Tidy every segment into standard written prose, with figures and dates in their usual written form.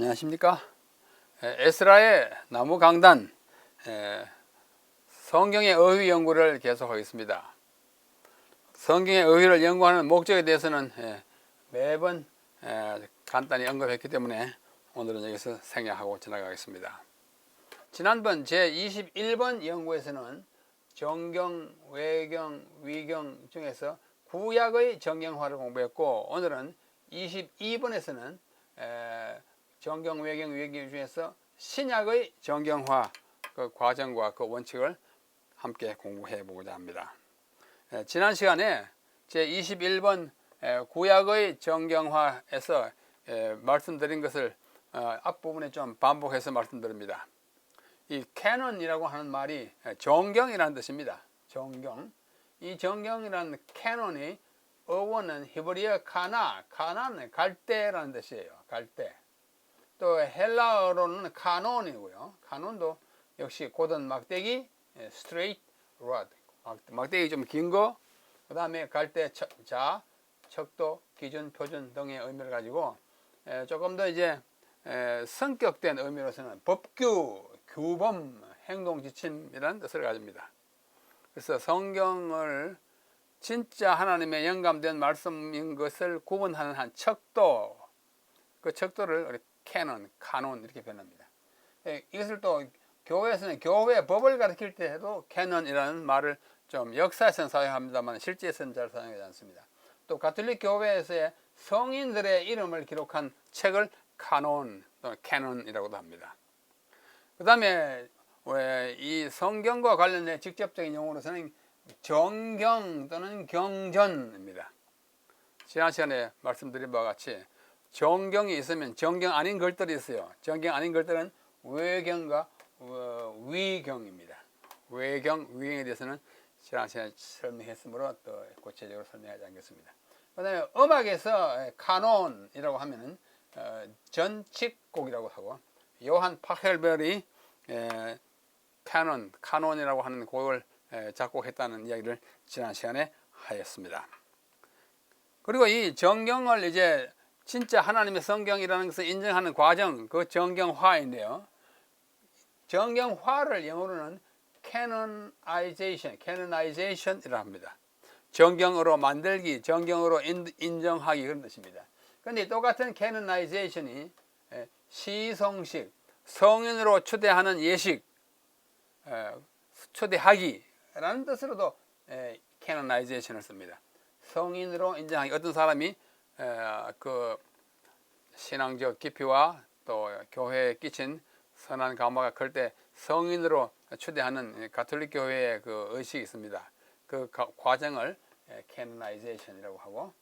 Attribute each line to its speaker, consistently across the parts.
Speaker 1: 안녕하십니까. 에스라의 나무 강단 성경의 어휘 연구를 계속하겠습니다. 성경의 어휘를 연구하는 목적에 대해서는 매번 간단히 언급했기 때문에 오늘은 여기서 생략하고 지나가겠습니다. 지난번 제21번 연구에서는 정경, 외경, 위경 중에서 구약의 정경화를 공부했고, 오늘은 22번에서는 정경, 외경, 위경 중에서 신약의 정경화 그 과정과 그 원칙을 함께 공부해 보고자 합니다. 지난 시간에 제21번 구약의 정경화에서 말씀드린 것을 앞부분에 좀 반복해서 말씀드립니다. 이 캐논이라고 하는 말이 정경이라는 뜻입니다. 정경. 이 정경이라는 캐논이 어원은 히브리어 카나는 갈대라는 뜻이에요. 갈대. 또 헬라어로는 카논이고요. 카논도 역시 고든 막대기, straight rod, 막대기 좀 긴 거, 그 다음에 갈대 자, 척도, 기준, 표준 등의 의미를 가지고 조금 더 이제 성격된 의미로서는 법규, 규범, 행동 지침이라는 뜻을 가집니다. 그래서 성경을 진짜 하나님의 영감된 말씀인 것을 구분하는 한 척도, 그 척도를 우리 카논 이렇게 표현합니다. 이것을 또 교회에서는 교회 법을 가르칠 때에도 캐논이라는 말을 좀 역사에서는 사용합니다만 실제에서는 잘 사용하지 않습니다. 또 가톨릭 교회에서의 성인들의 이름을 기록한 책을 카논 또는 캐논이라고도 합니다. 그 다음에 이 성경과 관련된 직접적인 용어로서는 정경 또는 경전입니다. 지난 시간에 말씀드린 바와 같이 정경이 있으면 정경 아닌 것들이 있어요. 정경 아닌 것들은 외경과 위경입니다. 외경, 위경에 대해서는 지난 시간에 설명했으므로 또 구체적으로 설명하지 않겠습니다. 그 다음에 음악에서 카논이라고 하면은 전칙곡이라고 하고, 요한 파헬별이 카논이라고 하는 곡을 작곡했다는 이야기를 지난 시간에 하였습니다. 그리고 이 정경을 이제 진짜 하나님의 성경이라는 것을 인정하는 과정, 그 정경화인데요. 정경화를 영어로는 canonization이라고 합니다. 정경으로 만들기, 정경으로 인정하기, 그런 뜻입니다. 그런데 똑같은 canonization이 시성식, 성인으로 초대하는 예식, 초대하기라는 뜻으로도 canonization을 씁니다. 성인으로 인정하기, 어떤 사람이 그 신앙적 깊이와 또 교회에 끼친 선한 감화가 클 때 성인으로 초대하는 가톨릭 교회의 그 의식이 있습니다. 그 과정을 canonization이라고 하고,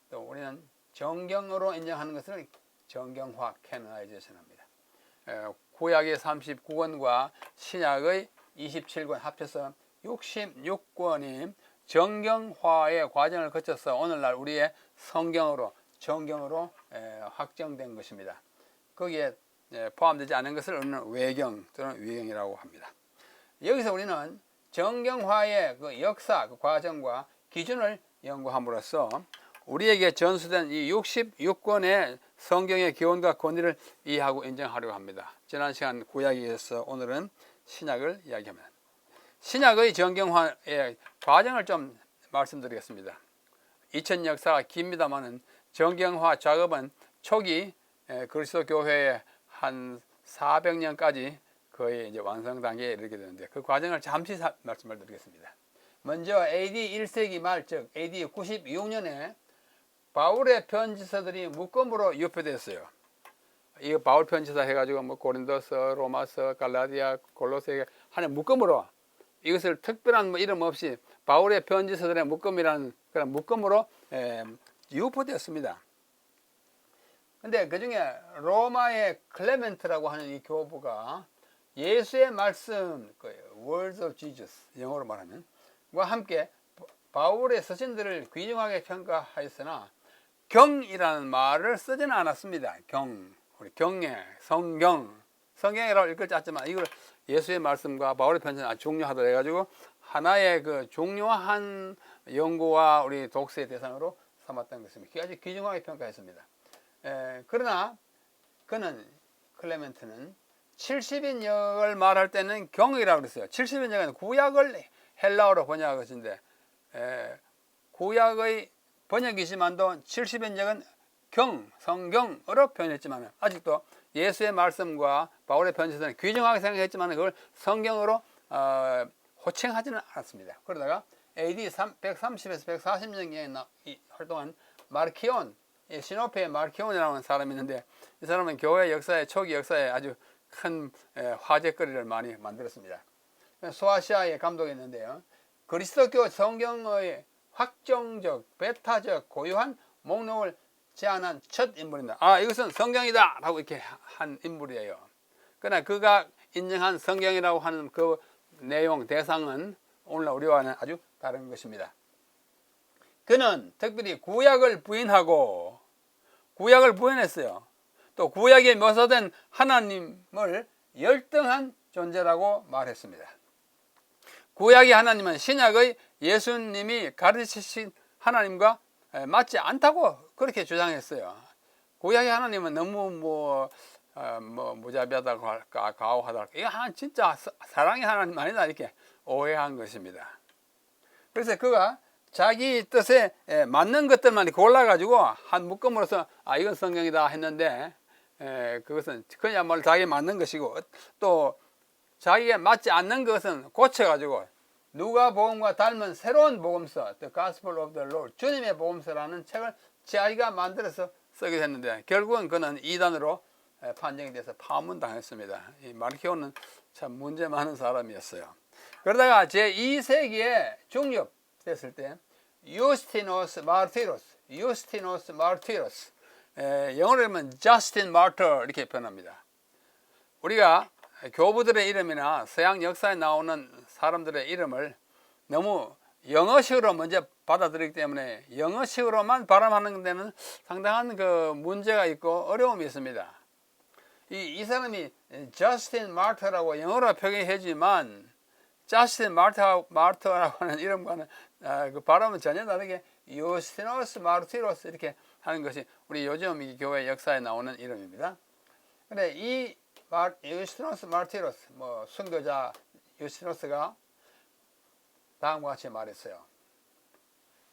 Speaker 1: 또 우리는 정경으로 인정하는 것을 정경화 canonization 합니다. 구약의 39권과 신약의 27권 합쳐서 66권이 정경화의 과정을 거쳐서 오늘날 우리의 성경으로, 정경으로 확정된 것입니다. 거기에 포함되지 않은 것을 우리는 외경 또는 위경이라고 합니다. 여기서 우리는 정경화의 그 역사, 그 과정과 기준을 연구함으로써 우리에게 전수된 이 66권의 성경의 기원과 권위를 이해하고 인정하려고 합니다. 지난 시간 구약에서 오늘은 신약을 이야기합니다. 신약의 정경화의 과정을 좀 말씀드리겠습니다. 2000년 역사가 깁니다만은 정경화 작업은 초기 그리스도 교회의 한 400년까지 거의 이제 완성 단계에 이르게 되는데, 그 과정을 잠시 말씀을 드리겠습니다. 먼저 AD 1세기 말, 즉 AD 96년에 바울의 편지서들이 묶음으로 유표됐어요. 이 바울 편지서 해가지고 뭐 고린도서, 로마서, 갈라디아, 골로새 하는 묶음으로, 이것을 특별한 뭐 이름 없이 바울의 편지서들의 묶음이라는 그런 묶음으로 유포되었습니다. 근데 그 중에 로마의 클레멘트라고 하는 이 교부가 예수의 말씀, Words of Jesus, 영어로 말하면, 과 함께 바울의 서신들을 귀중하게 평가하였으나 경이라는 말을 쓰지는 않았습니다. 우리 경에, 성경이라고 읽을 줄 알지만 이걸 예수의 말씀과 바울의 편지는 아주 중요하다 해가지고 하나의 그 중요한 연구와 우리 독서의 대상으로 삼았던 것입니다. 아주 귀중하게 평가했습니다. 그러나 그는 클레멘트는 70인역을 말할 때는 경이라고 그랬어요. 70인역은 구약을 헬라어로 번역한 것인데 구약의 번역이지만도 70인역은 성경으로 표현했지만 아직도 예수의 말씀과 바울의 편지서는 귀중하게 생각했지만 그걸 성경으로 호칭하지는 않았습니다. 그러다가 AD 130에서 140년경에 활동한 마르키온, 시노페의 마르키온이라는 사람이 있는데 이 사람은 교회 역사의 초기 역사에 아주 큰 화제거리를 많이 만들었습니다. 소아시아의 감독이었는데요. 그리스도교 성경의 확정적, 배타적, 고유한 목록을 제안한 첫 인물입니다. 이것은 성경이다! 라고 이렇게 한 인물이에요. 그러나 그가 인정한 성경이라고 하는 그 내용, 대상은 오늘날 우리와는 아주 다른 것입니다. 그는 특별히 구약을 부인했어요. 또 구약에 묘사된 하나님을 열등한 존재라고 말했습니다. 구약의 하나님은 신약의 예수님이 가르치신 하나님과 맞지 않다고 그렇게 주장했어요. 구약의 하나님은 너무 무자비하다고 할까, 가오하다 할까, 이거 진짜 사랑의 하나님 아니다 이렇게 오해한 것입니다. 그래서 그가 자기 뜻에 맞는 것들만 골라가지고 한 묶음으로서 이건 성경이다 했는데 그것은 그야말로 자기에 맞는 것이고 또 자기에 맞지 않는 것은 고쳐가지고 누가복음과 닮은 새로운 복음서 The Gospel of the Lord 주님의 복음서라는 책을 자기가 만들어서 쓰게 됐는데 결국은 그는 이단으로 판정이 돼서 파문당했습니다. 이 마르키오는 참 문제 많은 사람이었어요. 그러다가 제2세기에 중립됐을 때 유스티노스 마르티로스 영어로 하면 저스틴 마르터 이렇게 표현합니다. 우리가 교부들의 이름이나 서양 역사에 나오는 사람들의 이름을 너무 영어식으로 먼저 받아들이기 때문에 영어식으로만 발음하는 데는 상당한 그 문제가 있고 어려움이 있습니다. 이 사람이 저스틴 마르터라고 영어로 표기하지만 저스틴 마르터라고 하는 이름과는 그 발음은 전혀 다르게 유스티노스 마르티로스 이렇게 하는 것이 우리 요즘 이 교회 역사에 나오는 이름입니다. 근데 이 유스티노스 마르티로스 순교자 유스티노스가 다음과 같이 말했어요.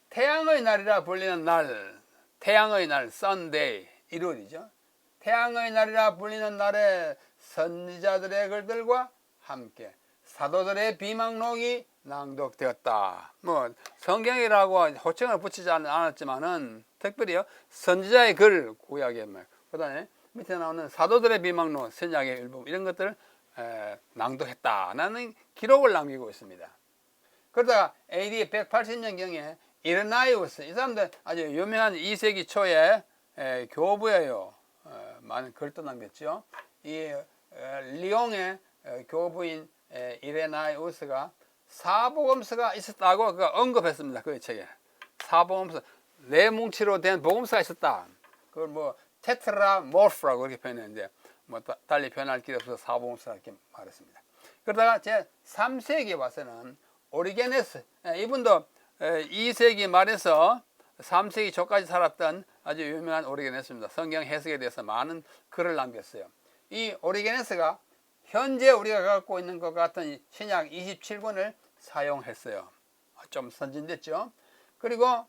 Speaker 1: 태양의 날이라 불리는 날, 태양의 날, Sunday, 일요일이죠. 태양의 날이라 불리는 날에 선지자들의 글들과 함께 사도들의 비망록이 낭독되었다. 성경이라고 호칭을 붙이지 않았지만은 특별히요 선지자의 글 구약의 말, 그다음에 밑에 나오는 사도들의 비망록, 신약의 일부 이런 것들을 낭독했다라는 기록을 남기고 있습니다. 그러다가 AD 180년경에 이레나이우스, 이 사람들 아주 유명한 2세기 초에 교부예요. 많은 글도 남겼죠. 이 리옹의 교부인 이레나이우스가 사복음서가 있었다고 언급했습니다. 그 책에 사복음서 네 뭉치로 된 복음서가 있었다. 그걸 테트라모르프라고 이렇게 표현했는데 달리 표현할 길이 없어서 사복음서 이렇게 말했습니다. 그러다가 제 3세기에 와서는 오리게네스, 이분도 2세기 말에서 3세기 초까지 살았던 아주 유명한 오리게네스입니다. 성경 해석에 대해서 많은 글을 남겼어요. 이 오리게네스가 현재 우리가 갖고 있는 것 같은 신약 27권을 사용했어요. 좀 선진됐죠. 그리고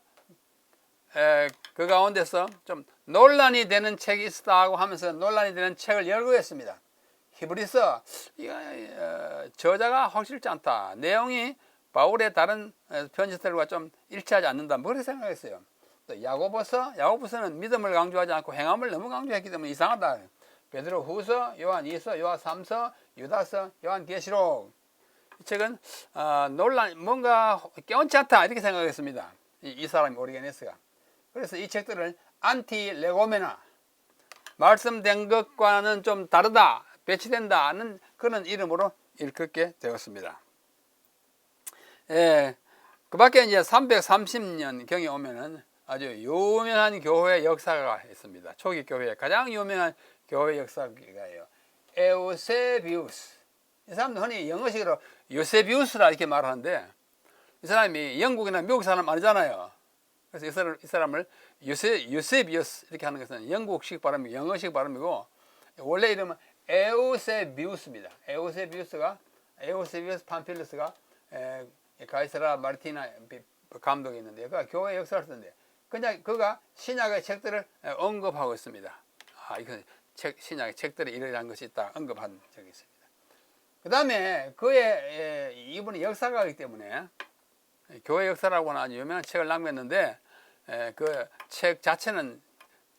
Speaker 1: 그 가운데서 좀 논란이 되는 책이 있었다고 하면서 논란이 되는 책을 열거했습니다. 히브리서, 저자가 확실치 않다. 내용이 바울의 다른 편지들과 좀 일치하지 않는다. 그렇게 생각했어요. 또 야고보서는 믿음을 강조하지 않고 행함을 너무 강조했기 때문에 이상하다. 베드로 후서, 요한 2서, 요한 3서, 유다서, 요한 계시록. 이 책은 뭔가 깨운치 않다 이렇게 생각했습니다. 이 사람이 오리게네스가. 그래서 이 책들을 안티레고메나, 말씀된 것과는 좀 다르다, 배치된다는 그런 이름으로 일컫게 되었습니다. 그 밖에 이제 330년 경에 오면은 아주 유명한 교회 역사가 있습니다. 초기 교회의 가장 유명한 교회 역사가요. 에우세비우스. 이 사람도 흔히 영어식으로 요세비우스라 이렇게 말하는데 이 사람이 영국이나 미국 사람 아니잖아요. 그래서 이 사람을 요세비우스 이렇게 하는 것은 영국식 발음이 영어식 발음이고 원래 이름은 에우세비우스입니다. 에우세비우스 팜필루스가 가이사라 마르티나 감독이 있는데 그가 교회 역사를 쓰는데 그냥 그가 신약의 책들을 언급하고 있습니다. 이건 신약의 책들에 이러한 것이 있다 언급한 적이 있습니다. 그 다음에 이분이 역사가이기 때문에 교회 역사라고는 아주 유명한 책을 남겼는데 그 책 자체는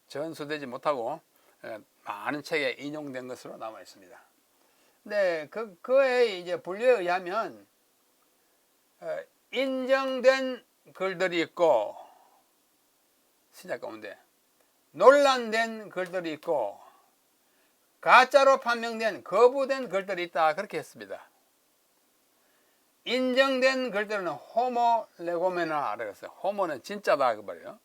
Speaker 1: 전수되지 못하고 많은 책에 인용된 것으로 남아 있습니다. 근데 그의 이제 분류에 의하면 인정된 글들이 있고 신약 가운데 논란된 글들이 있고 가짜로 판명된 거부된 글들이 있다 그렇게 했습니다. 인정된 글들은 호모 레고메나라고 했어요. 호모는 진짜다 그 말이에요.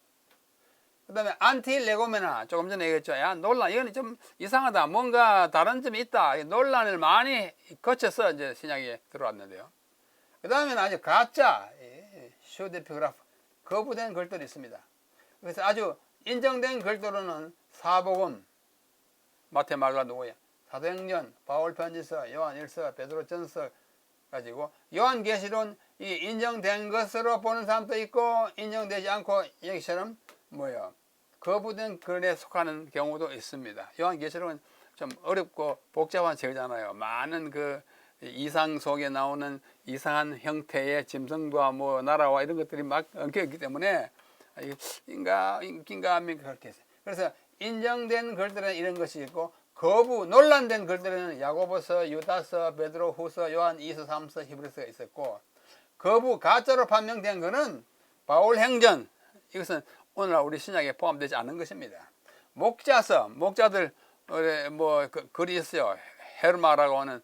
Speaker 1: 그 다음에 안티 레고메나 조금 전에 얘기했죠. 야 논란 이건 좀 이상하다 뭔가 다른 점이 있다 논란을 많이 거쳐서 이제 신약에 들어왔는데요. 그 다음에는 아주 가짜 슈데피그라프 거부된 글들이 있습니다. 그래서 아주 인정된 글들로는 사복음 마태 마가 누구야 사도행전 바울 편지서 요한 일서 베드로 전서 가지고 요한계시론 이 인정된 것으로 보는 사람도 있고 인정되지 않고 여기처럼 거부된 글에 속하는 경우도 있습니다. 요한계시록은 좀 어렵고 복잡한 책이잖아요. 많은 그 이상 속에 나오는 이상한 형태의 짐승과 나라와 이런 것들이 막 엉켜 있기 때문에 인가 그렇게 했어요. 그래서 인정된 글들은 이런 것이 있고 논란된 글들은 야고보서, 유다서, 베드로 후서, 요한 2서, 3서, 히브리서가 있었고 가짜로 판명된 것은 바울 행전 이것은 오늘날 우리 신약에 포함되지 않은 것입니다. 목자들 글이 있어요. 헤르마라고 하는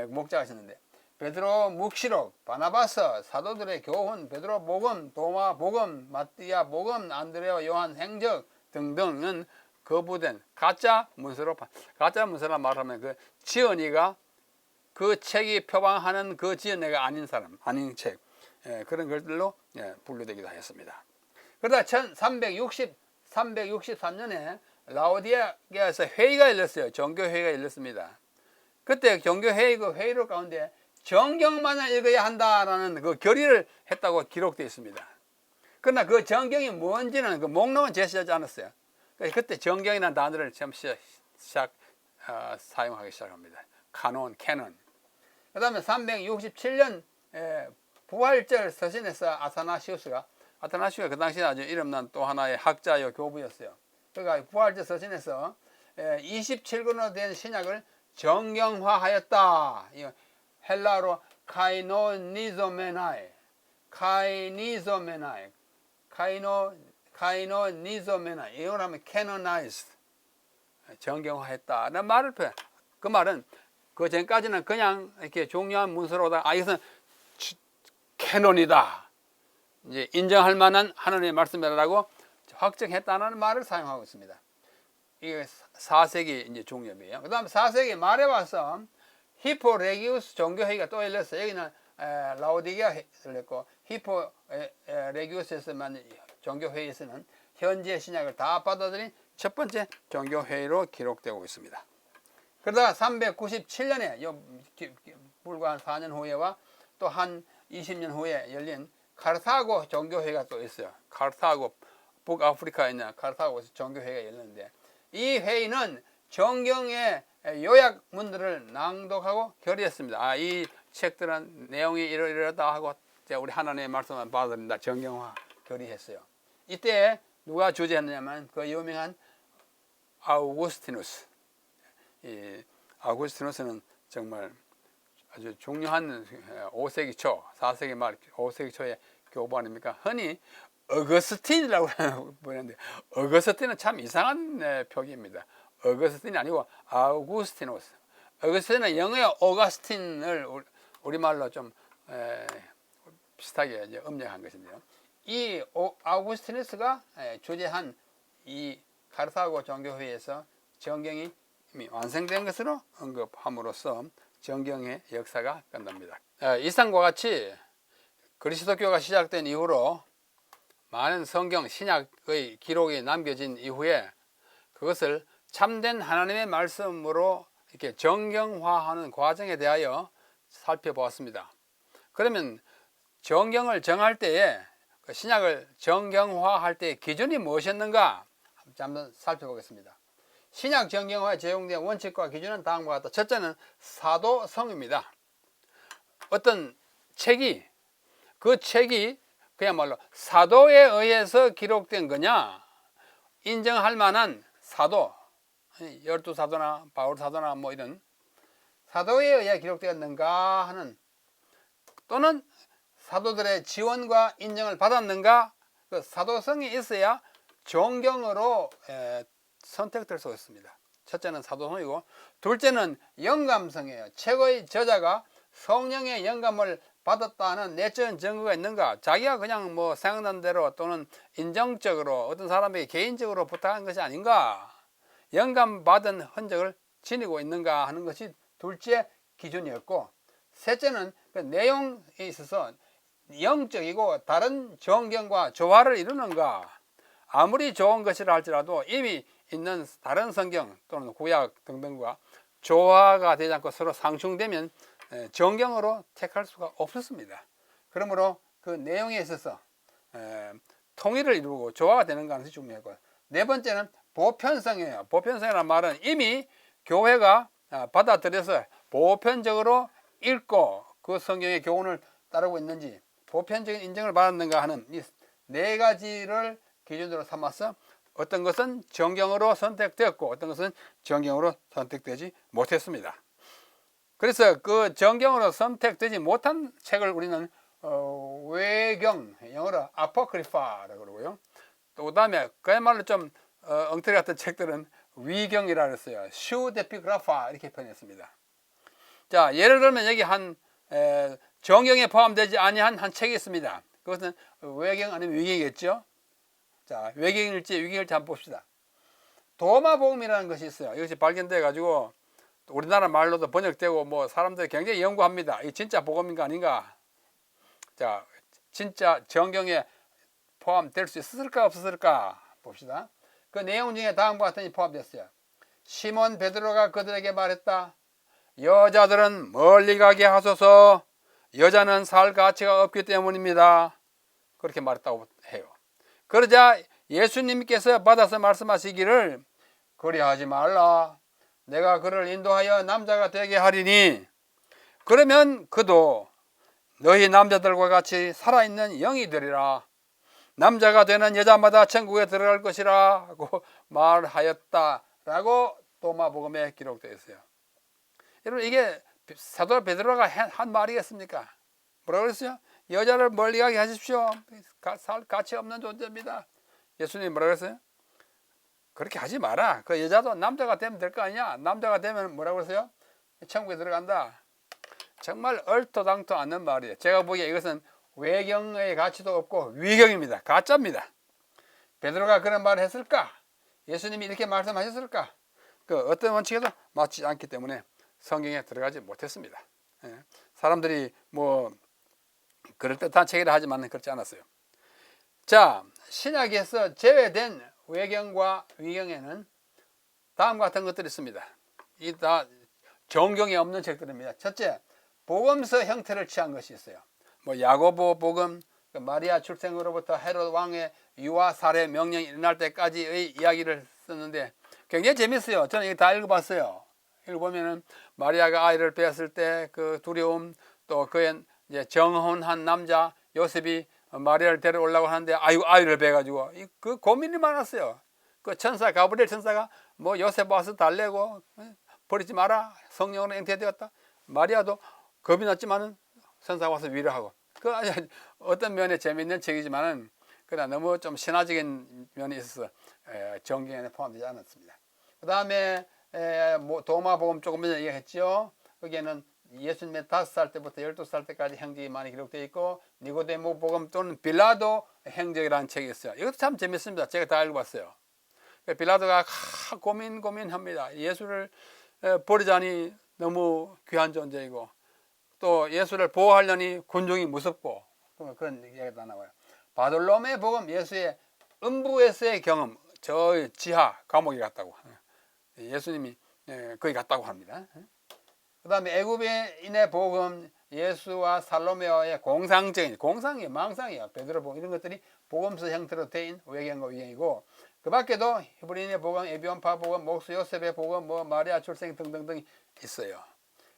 Speaker 1: 목자가 있었는데 베드로 묵시록, 바나바서, 사도들의 교훈, 베드로 복음, 도마 복음, 마띠아 복음, 안드레와 요한 행적 등등은 거부된 가짜 문서라 말하면 그 지은이가 그 책이 표방하는 그 지은이가 아닌 책 그런 것들로 분류되기도 하였습니다. 그러다 363년에 라오디게아에서 회의가 열렸어요. 종교회의가 열렸습니다. 그때 종교회의 회의로 가운데 정경만을 읽어야 한다라는 그 결의를 했다고 기록되어 있습니다. 그러나 그 정경이 뭔지는 그 목록은 제시하지 않았어요. 그때 정경이라는 단어를 처음 사용하기 시작합니다. 캐논. 그 다음에 367년 부활절 서신에서 아타나시우스가 그 당시에 아주 이름난 또 하나의 학자요 교부였어요. 그러니까 부활절 서신에서 27권으로 된 신약을 정경화하였다. 헬라로 카이노니조메나이 이걸 하면 canonized 정경화했다는 말을 표현. 그 말은 그 전까지는 그냥 이렇게 종료한 문서로다가 이것은 캐논이다. 이제 인정할 만한 하나님의 말씀이라고 확정했다는 말을 사용하고 있습니다. 이게 4세기 이제 중엽이에요. 그 다음 4세기 말에 와서 히포레기우스 종교회의가 또 열렸어요. 여기는 라오디게아 열렸고 히포레기우스에서만 종교회의에서는 현재 신약을 다 받아들인 첫 번째 종교회의로 기록되고 있습니다. 그러다가 397년에 불과 한 4년 후에와 또 한 20년 후에 열린 카르타고 종교회의가 또 있어요. 카르타고 북아프리카에 있는 카르타고에서 종교회의가 열렸는데 이 회의는 정경의 요약문들을 낭독하고 결의했습니다. 이 책들은 내용이 이러이러하다 하고 우리 하나님의 말씀만 받아들인다. 정경화 결의했어요. 이때 누가 주재했느냐면 그 유명한 아우구스티누스. 이 아우구스티누스는 정말 아주 중요한 5세기 초, 4세기 말 5세기 초의 교부 아닙니까? 흔히 어거스틴이라고 부르는데 어거스틴은 참 이상한 표기입니다. 어거스틴이 아니고 아우구스티누스. 어거스틴은 영어의 오가스틴을 우리말로 좀 비슷하게 이제 음력한 것인데요. 이 아우구스티누스가 주재한 이 카르타고 종교회의에서 정경이 이미 완성된 것으로 언급함으로써 정경의 역사가 끝납니다. 이상과 같이 그리스도교가 시작된 이후로 많은 성경 신약의 기록이 남겨진 이후에 그것을 참된 하나님의 말씀으로 이렇게 정경화하는 과정에 대하여 살펴보았습니다. 그러면 정경을 정할 때에 신약을 정경화할 때의 기준이 무엇이었는가 한번 살펴보겠습니다. 신약 정경화에 적용된 원칙과 기준은 다음과 같다. 첫째는 사도성입니다. 어떤 책이 그 책이 그야말로 사도에 의해서 기록된 거냐, 인정할 만한 사도, 12사도나 바울사도나 뭐 이런 사도에 의해 기록되었는가 하는, 또는 사도들의 지원과 인정을 받았는가, 그 사도성이 있어야 정경으로 선택될 수 있습니다. 첫째는 사도성이고, 둘째는 영감성이에요. 책의 저자가 성령의 영감을 받았다는 내적인 증거가 있는가, 자기가 그냥 뭐 생각난 대로 또는 인정적으로 어떤 사람에게 개인적으로 부탁한 것이 아닌가, 영감받은 흔적을 지니고 있는가 하는 것이 둘째 기준이었고, 셋째는 그 내용에 있어서 영적이고 다른 정경과 조화를 이루는가. 아무리 좋은 것이라 할지라도 이미 있는 다른 성경 또는 구약 등등과 조화가 되지 않고 서로 상충되면 정경으로 택할 수가 없었습니다. 그러므로 그 내용에 있어서 통일을 이루고 조화가 되는가 하는 것이 중요하고, 네 번째는 보편성이에요. 보편성이라는 말은 이미 교회가 받아들여서 보편적으로 읽고 그 성경의 교훈을 따르고 있는지, 보편적인 인정을 받았는가 하는 이 네 가지를 기준으로 삼아서 어떤 것은 정경으로 선택되었고 어떤 것은 정경으로 선택되지 못했습니다. 그래서 그 정경으로 선택되지 못한 책을 우리는 외경, 영어로 아포크리파라고 그러고요. 또 그다음에 그야말로 좀 엉터리 같은 책들은 위경이라 그랬어요. 슈데피그라파 이렇게 표현했습니다. 자, 예를 들면 여기 한 정경에 포함되지 아니한 한 책이 있습니다. 그것은 외경 아니면 위경이겠죠. 자, 외경일지 위경일지 한번 봅시다. 도마복음이라는 것이 있어요. 이것이 발견돼 가지고 우리나라 말로도 번역되고 뭐 사람들이 굉장히 연구합니다. 이 진짜 복음인가 아닌가. 자, 진짜 정경에 포함될 수 있었을까 없었을까 봅시다. 그 내용 중에 다음과 같은 게 포함됐어요. 시몬 베드로가 그들에게 말했다. 여자들은 멀리 가게 하소서. 여자는 살 가치가 없기 때문입니다. 그렇게 말했다고 해요. 그러자 예수님께서 받아서 말씀하시기를, 그리하지 말라. 내가 그를 인도하여 남자가 되게 하리니 그러면 그도 너희 남자들과 같이 살아있는 영이 되리라. 남자가 되는 여자마다 천국에 들어갈 것이라고 말하였다라고 도마복음에 기록되어 있어요. 여러분, 이게 사도 베드로가 한 말이겠습니까? 뭐라고 그랬어요? 여자를 멀리 가게 하십시오. 살 가치 없는 존재입니다. 예수님이 뭐라고 그랬어요? 그렇게 하지 마라. 그 여자도 남자가 되면 될 거 아니냐? 남자가 되면 뭐라고 그랬어요? 천국에 들어간다. 정말 얼토당토 않는 말이에요. 제가 보기에 이것은 외경의 가치도 없고 위경입니다. 가짜입니다. 베드로가 그런 말을 했을까? 예수님이 이렇게 말씀하셨을까? 그 어떤 원칙에도 맞지 않기 때문에 성경에 들어가지 못했습니다. 사람들이 뭐 그럴듯한 책이라 하지만 그렇지 않았어요. 자, 신약에서 제외된 외경과 위경에는 다음과 같은 것들이 있습니다. 이 다 정경에 없는 책들입니다. 첫째, 복음서 형태를 취한 것이 있어요. 뭐 야고보 복음, 마리아 출생으로부터 헤롯 왕의 유아 살해 명령이 일어날 때까지의 이야기를 썼는데 굉장히 재밌어요. 저는 이거 다 읽어봤어요. 읽어보면은 마리아가 아이를 배웠을 때 그 두려움, 또 그의 이제 정혼한 남자 요셉이 마리아를 데려오려고 하는데 아이를 배가지고 그 고민이 많았어요. 그 천사 가브리엘 천사가 뭐 요셉 와서 달래고 버리지 마라, 성령으로 잉태되었다. 마리아도 겁이 났지만은 천사가 와서 위로하고. 그 어떤 면에 재미있는 책이지만은 그러나 너무 좀 신화적인 면이 있어서 정경에 포함되지 않았습니다. 그 다음에 도마복음 조금 전에 얘기했죠. 거기에는 예수님의 5살 때부터 12살 때까지 행적이 많이 기록되어 있고, 니고데모 복음 또는 빌라도 행적이라는 책이 있어요. 이것도 참 재밌습니다. 제가 다 읽어봤어요. 빌라도가 고민합니다. 예수를 버리자니 너무 귀한 존재이고 또 예수를 보호하려니 군중이 무섭고 그런 얘기가 다 나와요. 바돌로메 복음, 예수의 음부에서의 경험, 저 지하 감옥에 갔다고. 예수님이 거기 갔다고 합니다. 그 다음에 애굽인의 복음, 예수와 살로메와의 공상이 망상이야. 베드로복음 이런 것들이 복음서 형태로 된 외경과 위경이고, 그 밖에도 히브리인의 복음, 에비온파 복음, 목수 요셉의 복음, 마리아 출생 등등등 있어요.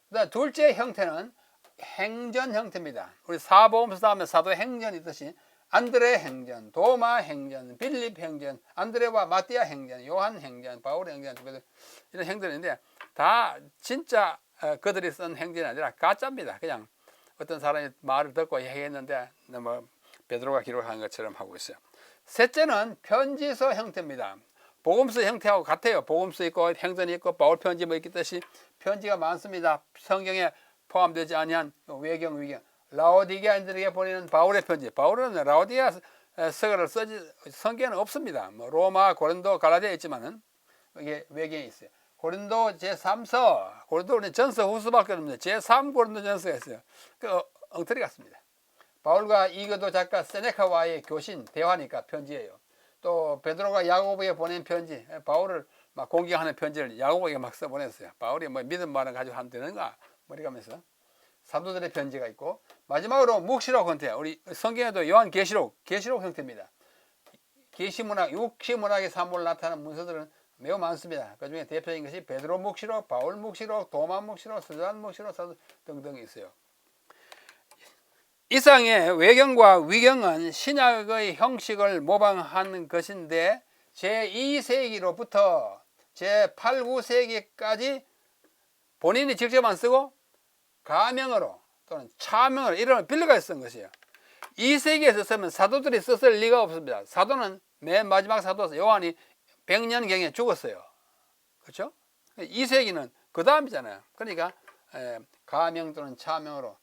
Speaker 1: 그다음 둘째 형태는 행전 형태입니다. 우리 사복음서 다음에 사도행전이 있듯이 안드레 행전, 도마 행전, 빌립 행전, 안드레와 마띠아 행전, 요한 행전, 바울 행전, 이런 행전인데 다 진짜 그들이 쓴 행전이 아니라 가짜입니다. 그냥 어떤 사람이 말을 듣고 얘기했는데 뭐 베드로가 기록한 것처럼 하고 있어요. 셋째는 편지서 형태입니다. 복음서 형태하고 같아요. 복음서 있고 행전이 있고 바울 편지 뭐 있듯이 편지가 많습니다. 성경에 포함되지 아니한 외경, 위경. 라오디게인들에게 보내는 바울의 편지. 바울은 라오디게 서가를 쓰지 성경에는 없습니다. 뭐 로마, 고린도, 갈라디아 있지만은 이게 외경이 있어요. 고린도 제3서, 고린도 전서 후서밖에 없는데 제3 고린도 전서가 있어요. 그 엉터리 같습니다. 바울과 이거도 작가 세네카와의 교신 대화니까 편지예요. 또 베드로가 야고보에 보낸 편지, 바울을 막 공격하는 편지를 야고보에게 막 써보냈어요. 바울이 뭐 믿음 말은 가지고 하면 되는가 머리가면서 사도들의 편지가 있고, 마지막으로 묵시록 형태. 우리 성경에도 요한 계시록 형태입니다. 계시문학, 육시문학의 산물 나타나는 문서들은 매우 많습니다. 그 중에 대표적인 것이 베드로 묵시록, 바울 묵시록, 도마 묵시록, 스데반 묵시록 등등 있어요. 이상의 외경과 위경은 신약의 형식을 모방한 것인데 제2세기로부터 제8, 9세기까지 본인이 직접 안 쓰고 가명으로 또는 차명으로 이름을 빌려가 쓴 것이에요. 2세기에서 쓰면 사도들이 썼을 리가 없습니다. 사도는 맨 마지막 사도 요한이 100년경에 죽었어요. 그렇죠? 2세기는 그 다음이잖아요. 그러니까 가명 또는 차명으로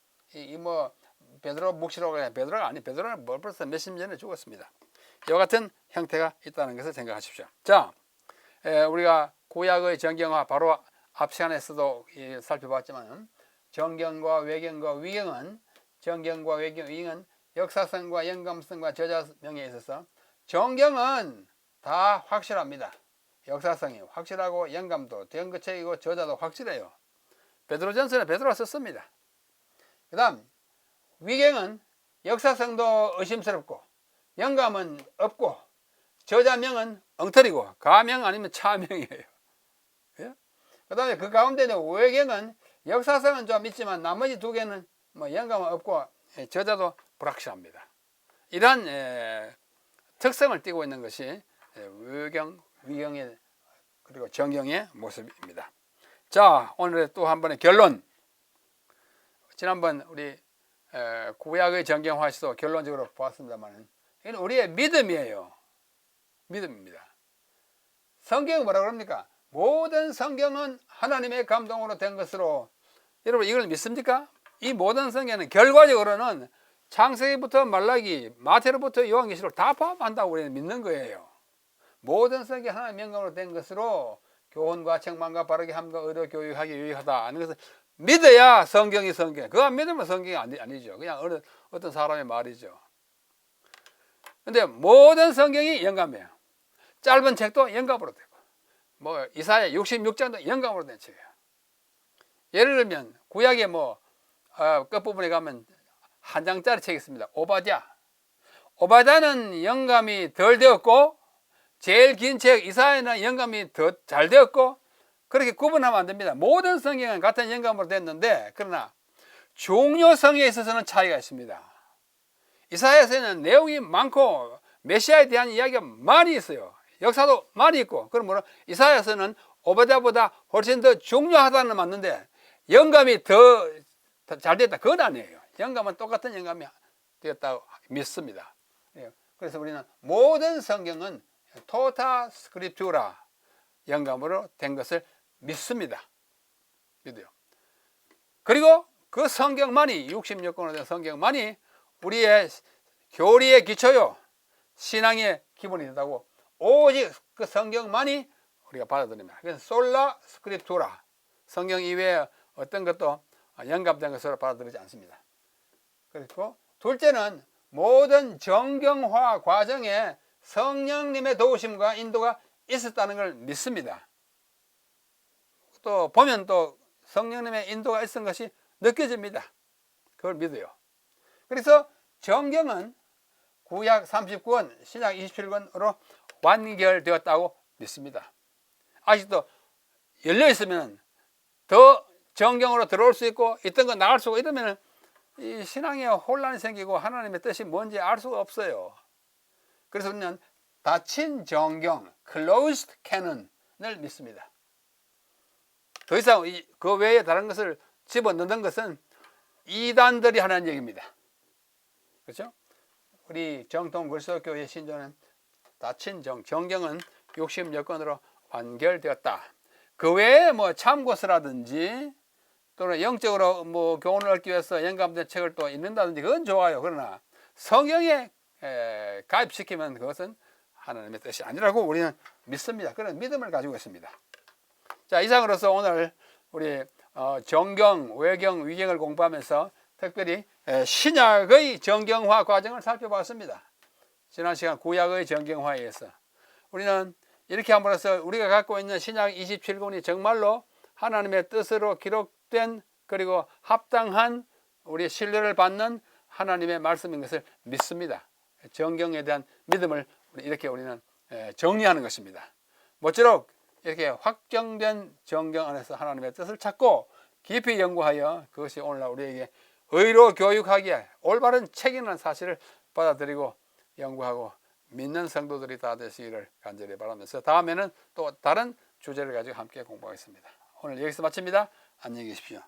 Speaker 1: 뭐 베드로 묵시록을 베드로는 벌써 몇십 년 전에 죽었습니다. 이와 같은 형태가 있다는 것을 생각하십시오. 자, 우리가 구약의 정경화 바로 앞 시간에서도 살펴봤지만 정경과 외경과 위경은 정경과 외경, 위경은 역사성과 영감성과 저자명에 있어서 정경은 다 확실합니다. 역사성이 확실하고 영감도 대응거책이고 저자도 확실해요. 베드로전서는 베드로가 썼습니다. 그 다음 위경은 역사성도 의심스럽고 영감은 없고 저자명은 엉터리고 가명 아니면 차명이에요. 예? 그 다음에 그 가운데 외경은 역사성은 좀 있지만 나머지 두 개는 뭐 영감은 없고 저자도 불확실합니다. 이러한 특성을 띠고 있는 것이 외경, 위경의 그리고 정경의 모습입니다. 자, 오늘의 또 한 번의 결론. 지난번 우리 구약의 정경화에서도 결론적으로 보았습니다만 이건 우리의 믿음이에요. 믿음입니다. 성경은 뭐라 그럽니까? 모든 성경은 하나님의 감동으로 된 것으로. 여러분 이걸 믿습니까? 이 모든 성경은 결과적으로는 창세기부터 말라기, 마태로부터 요한계시록 다 포함한다고 우리는 믿는 거예요. 모든 성경이 하나님의 영감으로 된 것으로 교훈과 책망과 바르게 함과 의로 교육하기 유익하다 하는 것을 믿어야 성경이 성경. 그거 안 믿으면 성경이 아니죠. 그냥 어떤 사람의 말이죠. 근데 모든 성경이 영감이에요. 짧은 책도 영감으로 되고, 뭐 이사야 66장도 영감으로 된 책이에요. 예를 들면 구약에 끝부분에 가면 한 장짜리 책이 있습니다. 오바댜는 영감이 덜 되었고, 제일 긴 책 이사야는 영감이 더 잘 되었고, 그렇게 구분하면 안 됩니다. 모든 성경은 같은 영감으로 됐는데, 그러나 중요성에 있어서는 차이가 있습니다. 이사야서에는 내용이 많고 메시아에 대한 이야기가 많이 있어요. 역사도 많이 있고, 그러므로 이사야서는 오바댜보다 훨씬 더 중요하다는 맞는데 영감이 더 잘 됐다, 그건 아니에요. 영감은 똑같은 영감이 되었다고 믿습니다. 그래서 우리는 모든 성경은 토타 스크립투라, 영감으로 된 것을 믿습니다. 믿어요. 그리고 그 성경만이 66권으로 된 성경만이 우리의 교리의 기초요, 신앙의 기본이 된다고 오직 그 성경만이 우리가 받아들입니다. 그래서 솔라 스크립투라, 성경 이외에 어떤 것도 영감된 것으로 받아들이지 않습니다. 그리고 둘째는 모든 정경화 과정에 성령님의 도우심과 인도가 있었다는 걸 믿습니다. 또 보면 또 성령님의 인도가 있은 것이 느껴집니다. 그걸 믿어요. 그래서 정경은 구약 39권, 신약 27권으로 완결되었다고 믿습니다. 아직도 열려 있으면 더 정경으로 들어올 수 있고 있던 거 나갈 수가 이러면 이 신앙에 혼란이 생기고 하나님의 뜻이 뭔지 알 수가 없어요. 그래서 우리는 닫힌 정경, closed canon을 믿습니다. 더 이상 그 외에 다른 것을 집어넣는 것은 이단들이 하는 얘기입니다. 그렇죠? 우리 정통 그리스도교의 신조는 닫힌 정경은 66권으로 완결되었다. 그 외에 뭐 참고서라든지 또는 영적으로 뭐 교훈을 얻기 위해서 연감된 책을 또 읽는다든지 그건 좋아요. 그러나 성경에 가입시키면 그것은 하나님의 뜻이 아니라고 우리는 믿습니다. 그런 믿음을 가지고 있습니다. 자, 이상으로서 오늘 우리 정경, 외경, 위경을 공부하면서 특별히 신약의 정경화 과정을 살펴봤습니다. 지난 시간 구약의 정경화에 의해서 우리는 이렇게 함으로써 우리가 갖고 있는 신약 27권이 정말로 하나님의 뜻으로 기록된 그리고 합당한 우리 신뢰를 받는 하나님의 말씀인 것을 믿습니다. 정경에 대한 믿음을 이렇게 우리는 정리하는 것입니다. 모쪼록 이렇게 확정된 정경 안에서 하나님의 뜻을 찾고 깊이 연구하여 그것이 오늘날 우리에게 의로 교육하기에 올바른 책임이라는 사실을 받아들이고 연구하고 믿는 성도들이 다 되시기를 간절히 바라면서 다음에는 또 다른 주제를 가지고 함께 공부하겠습니다. 오늘 여기서 마칩니다. 안녕히 계십시오.